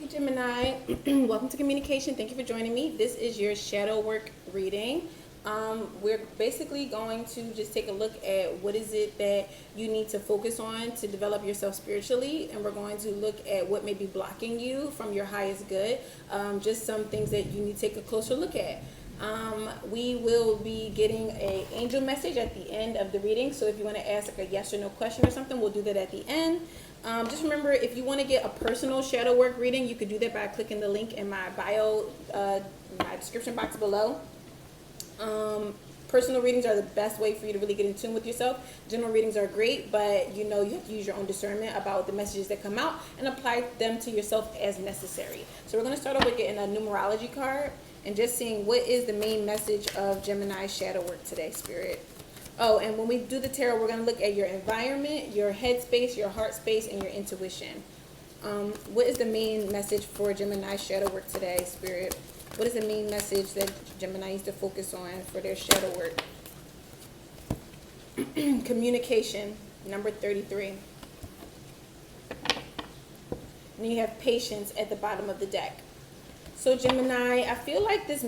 Hey Gemini, welcome to Communication. Thank you for joining me. This is your shadow work reading. We're basically going to just take a look at what is it that you need to focus on to develop yourself spiritually, and we're going to look at what may be blocking you from your highest good, just some things that you need to take a closer look at. We will be getting an angel message at the end of the reading, so if you want to ask like a yes or no question or something, we'll do that at the end. Just remember, if you want to get a personal shadow work reading, you could do that by clicking the link in my bio, my description box below. Personal readings are the best way for you to really get in tune with yourself. General readings are great, but you have to use your own discernment about the messages that come out and apply them to yourself as necessary. So we're going to start off with getting a numerology card and just seeing what is the main message of Gemini's shadow work today, Spirit. Oh, and when we do the tarot, we're going to look at your environment, your head space, your heart space, and your intuition. What is the main message for Gemini's shadow work today, Spirit? What is the main message that Gemini needs to focus on for their shadow work? Communication, number 33. And then you have patience at the bottom of the deck. So Gemini, I feel like this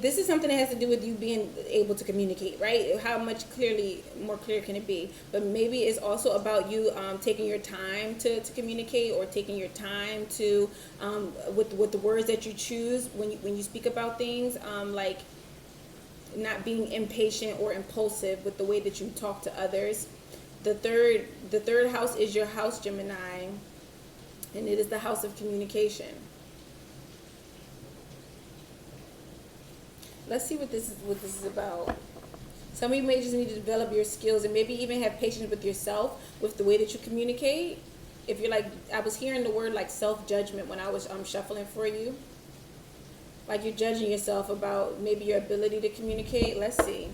this is something that has to do with you being able to communicate, right? How much more clear can it be? But maybe it's also about you taking your time to communicate, or taking your time to, with the words that you choose when you speak about things, like not being impatient or impulsive with the way that you talk to others. The third house is your house, Gemini, and it is the house of communication. Let's see what this is about. Some of you may just need to develop your skills and maybe even have patience with yourself with the way that you communicate. If you're like, I was hearing the word like self-judgment when I was shuffling for you. Like you're judging yourself about maybe your ability to communicate. Let's see.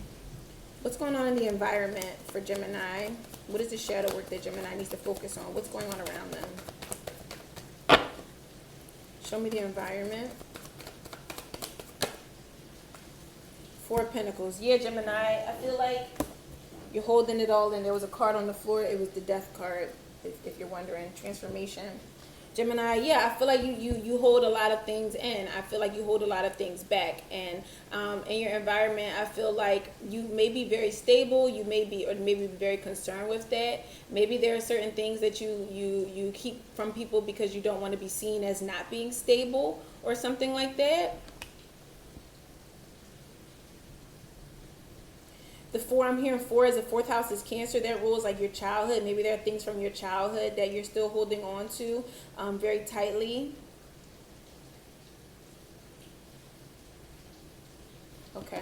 What's going on in the environment for Gemini? What is the shadow work that Gemini needs to focus on? What's going on around them? Show me the environment. Four of Pentacles. Yeah, Gemini, I feel like you're holding it all in. There was a card on the floor. It was the Death card, if you're wondering. Transformation. Gemini, yeah, I feel like you hold a lot of things in. I feel like you hold a lot of things back. And in your environment, I feel like you may be very stable. You may be very concerned with that. Maybe there are certain things that you keep from people because you don't want to be seen as not being stable or something like that. The four, I'm hearing four as the fourth house is Cancer. That rules like your childhood. Maybe there are things from your childhood that you're still holding on to very tightly. Okay.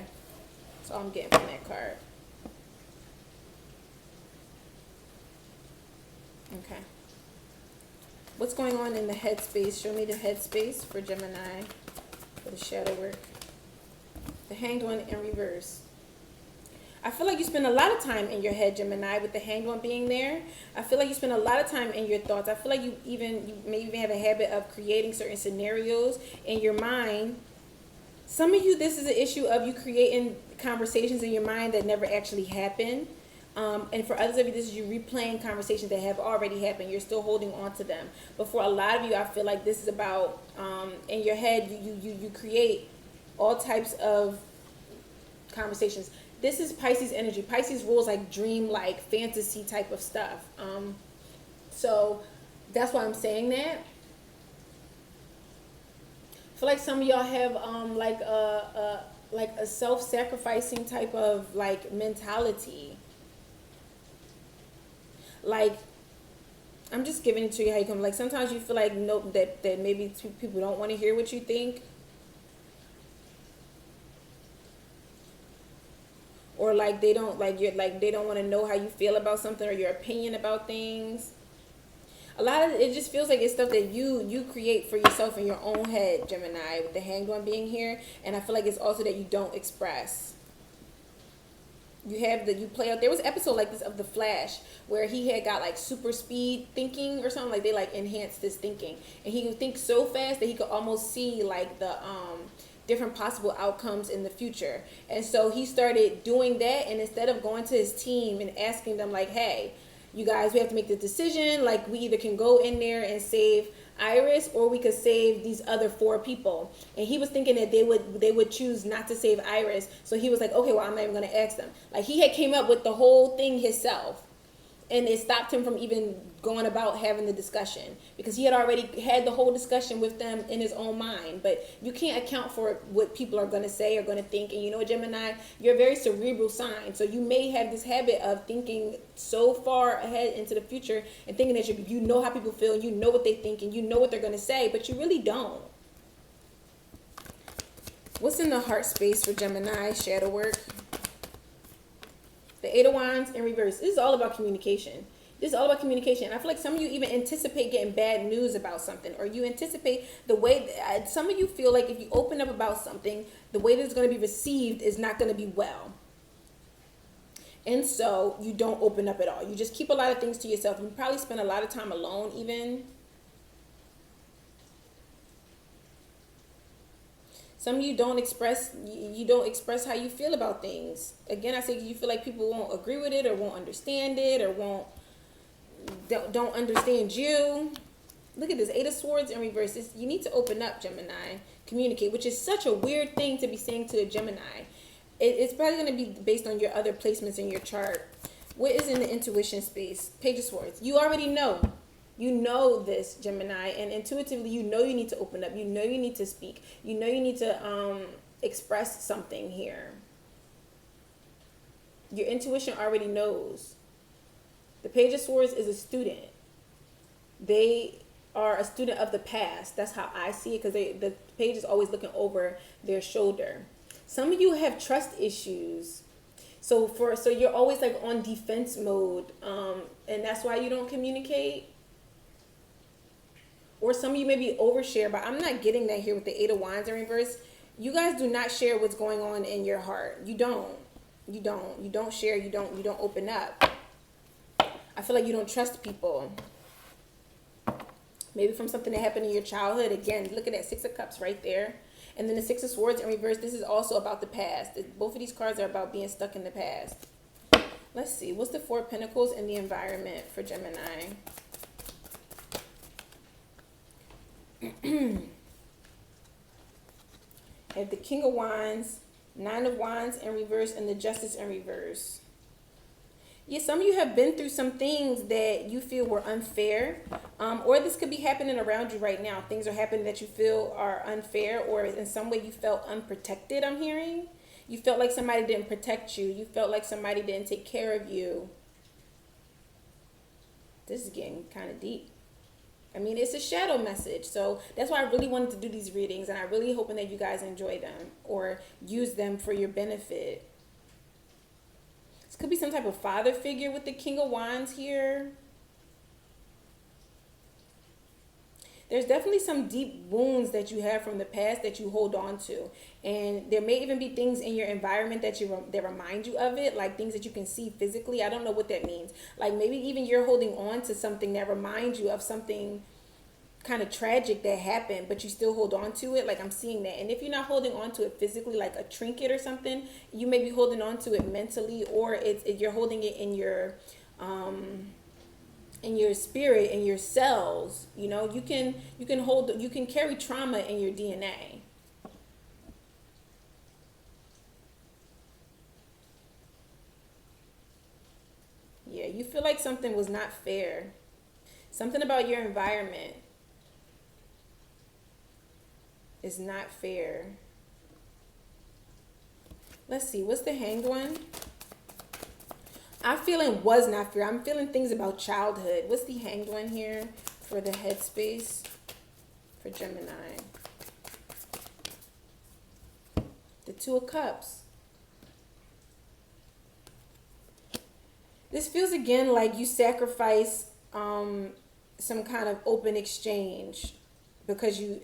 That's all I'm getting from that card. Okay. What's going on in the headspace? Show me the headspace for Gemini for the shadow work. The Hanged One in reverse. I feel like you spend a lot of time in your head, Gemini, with the Hanged One being there. I feel like you spend a lot of time in your thoughts. I feel like you may even have a habit of creating certain scenarios in your mind. Some of you, this is an issue of you creating conversations in your mind that never actually happen. And for others of you, this is you replaying conversations that have already happened. You're still holding on to them. But for a lot of you, I feel like this is about, in your head, you create all types of conversations. This is Pisces energy. Pisces rules like dream-like fantasy type of stuff. So that's why I'm saying that. I feel like some of y'all have like a self-sacrificing type of like mentality. Like, I'm just giving it to you how you come. Like sometimes you feel like that maybe people don't want to hear what you think. Or like they don't they don't want to know how you feel about something or your opinion about things. A lot of it just feels like it's stuff that you create for yourself in your own head, Gemini, with the Hanged One being here. And I feel like it's also that you don't express. You play out. There was an episode like this of The Flash where he had got like super speed thinking or something, like they like enhanced his thinking, and he could think so fast that he could almost see like the different possible outcomes in the future. And so he started doing that, and instead of going to his team and asking them like, hey, you guys, we have to make the decision. Like, we either can go in there and save Iris, or we could save these other 4 people. And he was thinking that they would choose not to save Iris. So he was like, okay, well, I'm not even going to ask them. Like, he had came up with the whole thing himself. And it stopped him from even going about having the discussion, because he had already had the whole discussion with them in his own mind. But you can't account for what people are going to say or going to think. And you know, Gemini, you're a very cerebral sign. So you may have this habit of thinking so far ahead into the future and thinking that you know how people feel, you know what they think, and you know what they're going to say, but you really don't. What's in the heart space for Gemini shadow work? The 8 of Wands in reverse. This is all about communication. This is all about communication. And I feel like some of you even anticipate getting bad news about something, or you anticipate the way some of you feel like if you open up about something, the way that it's going to be received is not going to be well. And so you don't open up at all. You just keep a lot of things to yourself. You probably spend a lot of time alone even. Some of you don't express how you feel about things. Again, I say you feel like people won't agree with it, or won't understand it, or don't understand you. Look at this, 8 of Swords in reverse. You need to open up, Gemini. Communicate, which is such a weird thing to be saying to a Gemini. It's probably going to be based on your other placements in your chart. What is in the intuition space? Page of Swords. You already know. You know this, Gemini, and intuitively you know you need to open up. You know you need to speak. You know you need to express something here. Your intuition already knows. The Page of Swords is a student. They are a student of the past. That's how I see it, because the page is always looking over their shoulder. Some of you have trust issues. So you're always like on defense mode, and that's why you don't communicate. Or some of you maybe overshare, but I'm not getting that here with the 8 of Wands in reverse. You guys do not share what's going on in your heart. You don't share. You don't open up. I feel like you don't trust people. Maybe from something that happened in your childhood. Again, look at that 6 of Cups right there. And then the 6 of Swords in reverse. This is also about the past. Both of these cards are about being stuck in the past. Let's see. What's the 4 of Pentacles in the environment for Gemini? Have the King of Wands, 9 of Wands in reverse, and the Justice in reverse. Yeah, some of you have been through some things that you feel were unfair, or this could be happening around you right now. Things are happening that you feel are unfair, or in some way you felt unprotected, I'm hearing. You felt like somebody didn't protect you. You felt like somebody didn't take care of you. This is getting kind of deep. I mean, it's a shadow message. So that's why I really wanted to do these readings, and I really hoping that you guys enjoy them or use them for your benefit. This could be some type of father figure with the King of Wands here. There's definitely some deep wounds that you have from the past that you hold on to. And there may even be things in your environment that remind you of it, like things that you can see physically. I don't know what that means. Like maybe even you're holding on to something that reminds you of something kind of tragic that happened, but you still hold on to it. Like I'm seeing that. And if you're not holding on to it physically, like a trinket or something, you may be holding on to it mentally, or you're holding it in your spirit, in your cells. You know, you can carry trauma in your DNA. Yeah, you feel like something was not fair. Something about your environment is not fair. Let's see, what's the Hanged One? I'm feeling was not fair. I'm feeling things about childhood. What's the Hanged One here for the headspace for Gemini? The 2 of Cups. This feels again like you sacrifice some kind of open exchange because you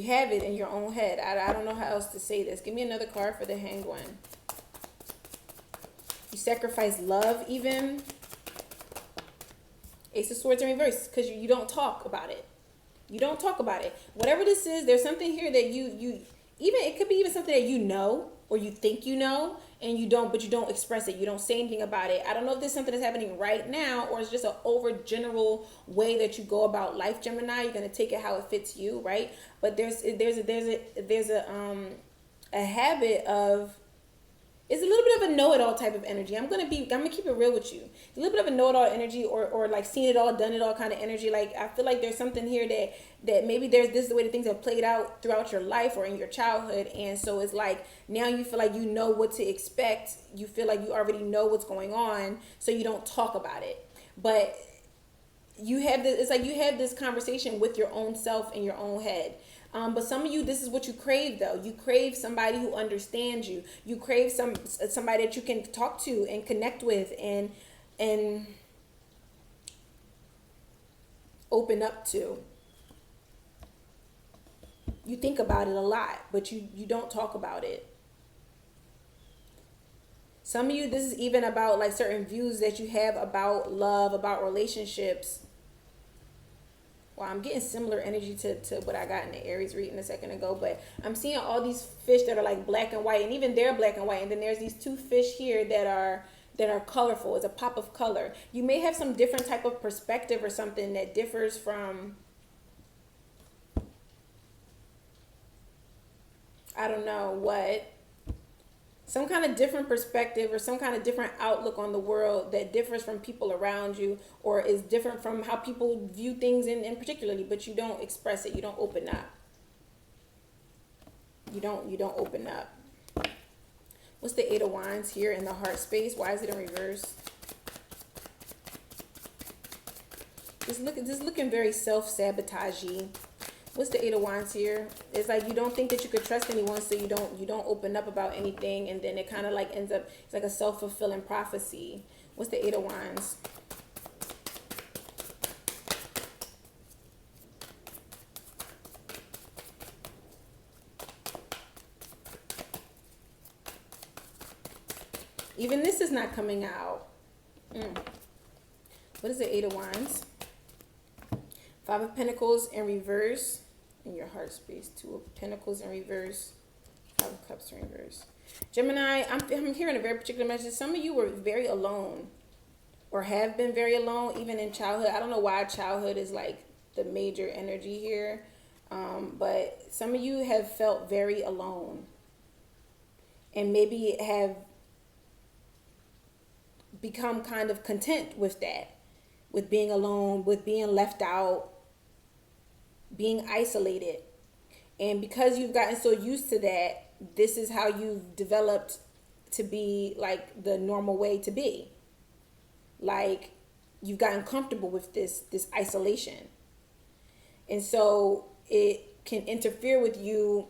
have it in your own head. I don't know how else to say this. Give me another card for the Hanged One. You sacrifice love even. Ace of Swords in reverse, because you don't talk about it. You don't talk about it. Whatever this is, there's something here that you even, it could be even something that you know, or you think you know, and you don't, but you don't express it. You don't say anything about it. I don't know if there's something that's happening right now, or it's just an over general way that you go about life, Gemini. You're gonna take it how it fits you, right? But there's a habit of, it's a little bit of a know-it-all type of energy. I'm gonna keep it real with you. A little bit of a know-it-all energy, or like seen it all, done it all kind of energy. Like, I feel like there's something here that maybe this is the way that things have played out throughout your life or in your childhood, and so it's like now you feel like you know what to expect. You feel like you already know what's going on, so you don't talk about it. But you have this, it's like you have this conversation with your own self in your own head. But some of you, this is what you crave though. You crave somebody who understands you. You crave somebody that you can talk to and connect with and open up to. You think about it a lot, but you don't talk about it. Some of you, this is even about like certain views that you have about love, about relationships. Well, I'm getting similar energy to what I got in the Aries reading a second ago, but I'm seeing all these fish that are like black and white, and even they're black and white, and then there's these two fish here that are colorful. It's a pop of color. You may have some different type of perspective or something that differs from, I don't know what, some kind of different perspective or some kind of different outlook on the world that differs from people around you, or is different from how people view things in particularly, but you don't express it. You don't open up. You don't open up. What's the Eight of Wands here in the heart space? Why is it in reverse? This looking very self-sabotagey. What's the Eight of Wands here? It's like you don't think that you could trust anyone, so you don't open up about anything, and then it kind of like ends up, it's like a self-fulfilling prophecy. What's the Eight of Wands? Even this is not coming out. What is the Eight of Wands? Five of Pentacles in reverse in your heart space. Two of Pentacles in reverse. Five of Cups in reverse. Gemini, I'm hearing a very particular message. Some of you were very alone, or have been very alone, even in childhood. I don't know why childhood is like the major energy here, but some of you have felt very alone, and maybe have become kind of content with that, with being alone, with being left out, being isolated. And because you've gotten so used to that, this is how you've developed to be like the normal way to be. Like, you've gotten comfortable with this isolation. And so it can interfere with you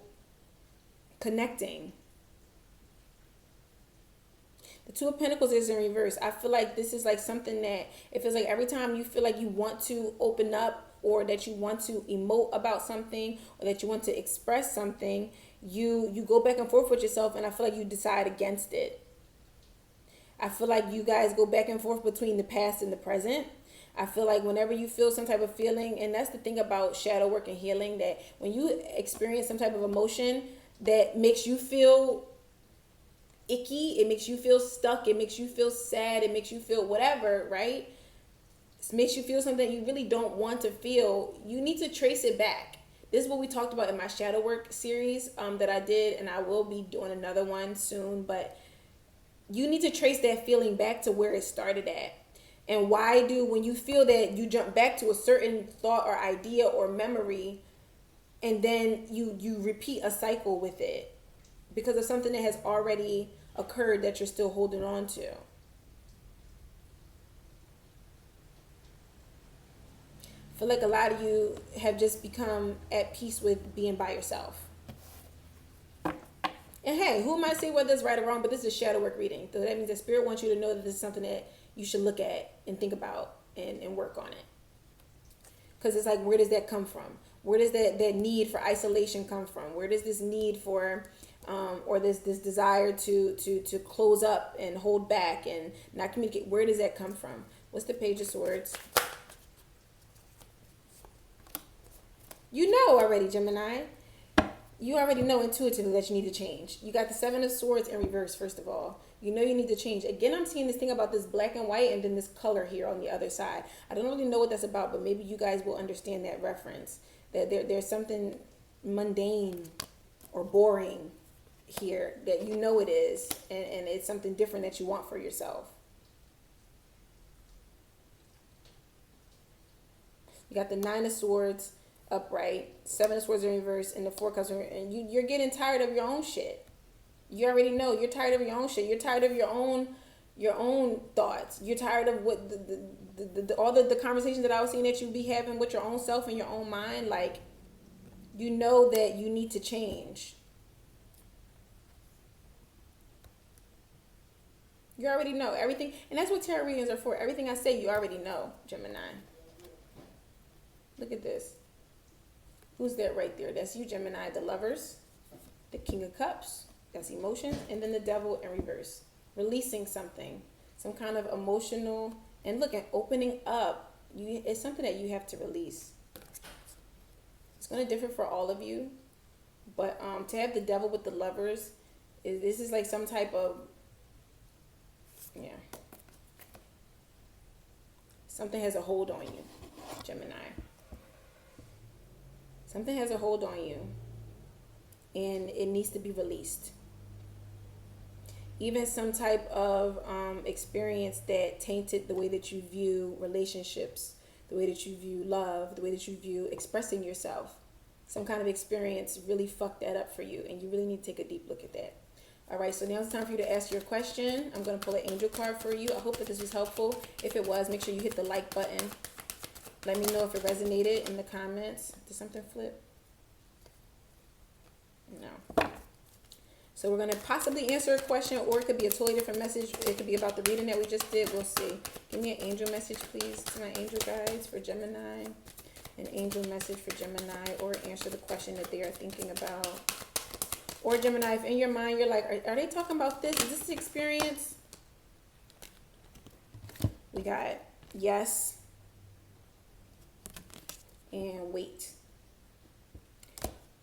connecting. The Two of Pentacles is in reverse. I feel like this is like something that it feels like every time you feel like you want to open up, or that you want to emote about something, or that you want to express something, you go back and forth with yourself, and I feel like you decide against it. I feel like you guys go back and forth between the past and the present. I feel like whenever you feel some type of feeling, and that's the thing about shadow work and healing, that when you experience some type of emotion that makes you feel icky, it makes you feel stuck, it makes you feel sad, it makes you feel whatever, right? It makes you feel something you really don't want to feel. You need to trace it back. This is what we talked about in my shadow work series that I did, and I will be doing another one soon, but you need to trace that feeling back to where it started at. And why do, when you feel that, you jump back to a certain thought or idea or memory, and then you repeat a cycle with it because of something that has already occurred that you're still holding on to. I feel like a lot of you have just become at peace with being by yourself. And hey, who am I to say whether it's right or wrong, but this is shadow work reading. So that means that Spirit wants you to know that this is something that you should look at and think about and work on it. Because it's like, where does that come from? Where does that need for isolation come from? Where does this need for, or this desire to close up and hold back and not communicate, where does that come from? What's the Page of Swords? You know already, Gemini. You already know intuitively that you need to change. You got the Seven of Swords in reverse, first of all. You know you need to change. Again, I'm seeing this thing about this black and white and then this color here on the other side. I don't really know what that's about, but maybe you guys will understand that reference. That there's something mundane or boring here that you know it is, and it's something different that you want for yourself. You got the Nine of Swords upright, Seven of Swords in reverse, and the Four Cups in reverse. And you're getting tired of your own shit. You already know you're tired of your own shit. You're tired of your own thoughts. You're tired of what all the conversations that I was seeing that you be having with your own self and your own mind. Like, you know that you need to change. You already know everything, and that's what tarot readings are for. Everything I say, you already know, Gemini. Look at this. Who's that right there? That's you, Gemini. The Lovers, the King of Cups, that's emotions, and then the Devil in reverse. Releasing something, some kind of emotional, and look, at opening up. It's something that you have to release. It's going to differ for all of you, but to have the Devil with the Lovers, this is like some type of, yeah. Something has a hold on you, Gemini. Something has a hold on you, and it needs to be released. Even some type of experience that tainted the way that you view relationships, the way that you view love, the way that you view expressing yourself. Some kind of experience really fucked that up for you, and you really need to take a deep look at that. All right, so now it's time for you to ask your question. I'm going to pull an angel card for you. I hope that this was helpful. If it was, make sure you hit the like button. Let me know if it resonated in the comments. Did something flip? No. So we're going to possibly answer a question, or it could be a totally different message. It could be about the reading that we just did. We'll see. Give me an angel message, please, to my angel guides for Gemini. An angel message for Gemini, or answer the question that they are thinking about. Or Gemini, if in your mind you're like, are they talking about this? Is this the experience? We got yes and wait.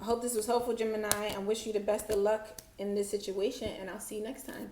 I hope this was helpful, Gemini. I wish you the best of luck in this situation, and I'll see you next time.